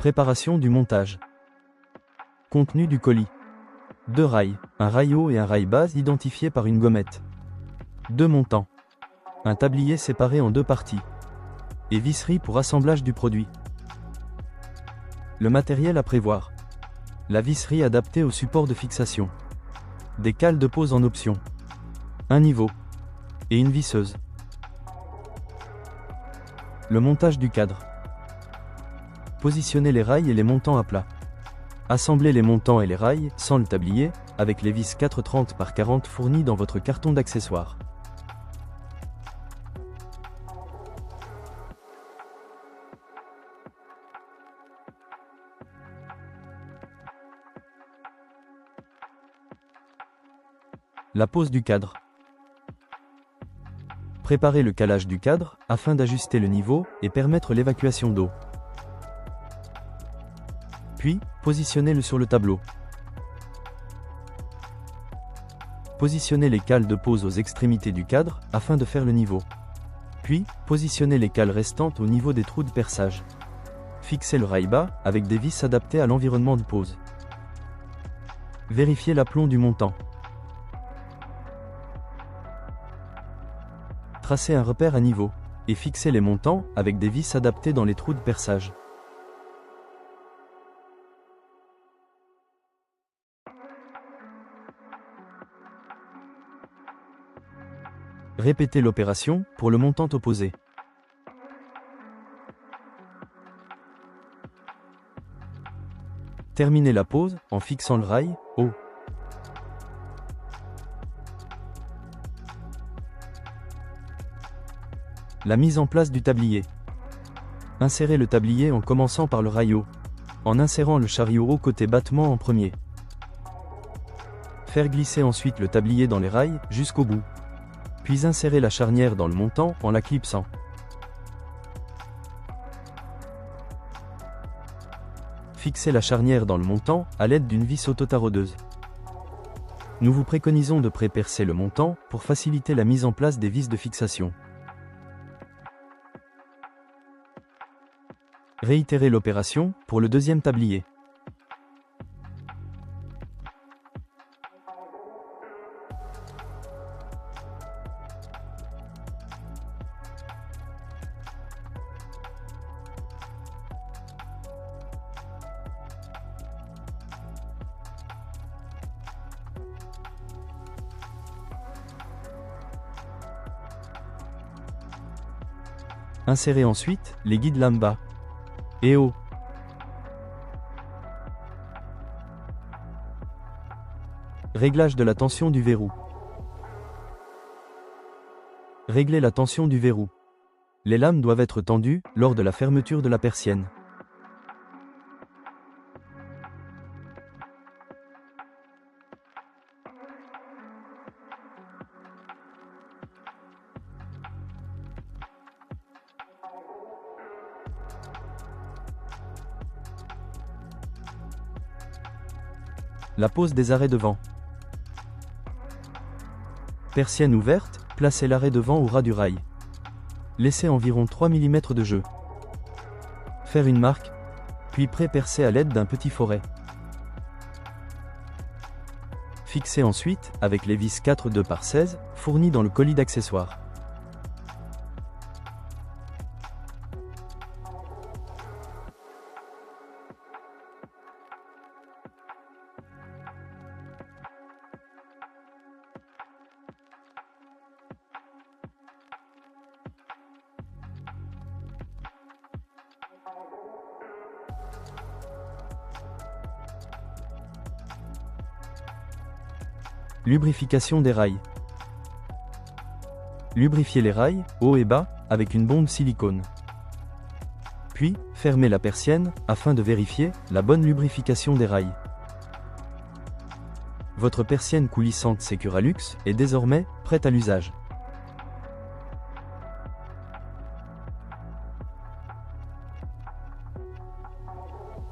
Préparation du montage. Contenu du colis. 2 rails, un rail haut et un rail base identifiés par une gommette. 2 montants. Un tablier séparé en 2 parties. Et visserie pour assemblage du produit. Le matériel à prévoir. La visserie adaptée au support de fixation. Des cales de pose en option. Un niveau. Et une visseuse. Le montage du cadre. Positionnez les rails et les montants à plat. Assemblez les montants et les rails, sans le tablier, avec les vis 4,30 par 40 fournies dans votre carton d'accessoires. La pose du cadre. Préparez le calage du cadre, afin d'ajuster le niveau et permettre l'évacuation d'eau. Puis, positionnez-le sur le tableau. Positionnez les cales de pose aux extrémités du cadre, afin de faire le niveau. Puis, positionnez les cales restantes au niveau des trous de perçage. Fixez le rail bas, avec des vis adaptées à l'environnement de pose. Vérifiez l'aplomb du montant. Tracez un repère à niveau, et fixez les montants avec des vis adaptées dans les trous de perçage. Répétez l'opération pour le montant opposé. Terminez la pose en fixant le rail haut. La mise en place du tablier. Insérez le tablier en commençant par le rail haut, en insérant le chariot haut côté battement en premier. Faire glisser ensuite le tablier dans les rails jusqu'au bout. Puis insérer la charnière dans le montant en la clipsant. Fixez la charnière dans le montant à l'aide d'une vis auto-taraudeuse. Nous vous préconisons de pré-percer le montant pour faciliter la mise en place des vis de fixation. Réitérez l'opération pour le deuxième tablier. Insérez ensuite les guides lames bas et haut. Réglage de la tension du verrou. Réglez la tension du verrou. Les lames doivent être tendues lors de la fermeture de la persienne. La pose des arrêts de vent. Persienne ouverte, placez l'arrêt de vent au ras du rail. Laissez environ 3 mm de jeu. Faire une marque, puis pré-percer à l'aide d'un petit foret. Fixez ensuite avec les vis 4,2 par 16 fournies dans le colis d'accessoires. Lubrification des rails. Lubrifiez les rails, haut et bas, avec une bombe silicone. Puis, fermez la persienne, afin de vérifier la bonne lubrification des rails. Votre persienne coulissante Securalux est désormais prête à l'usage.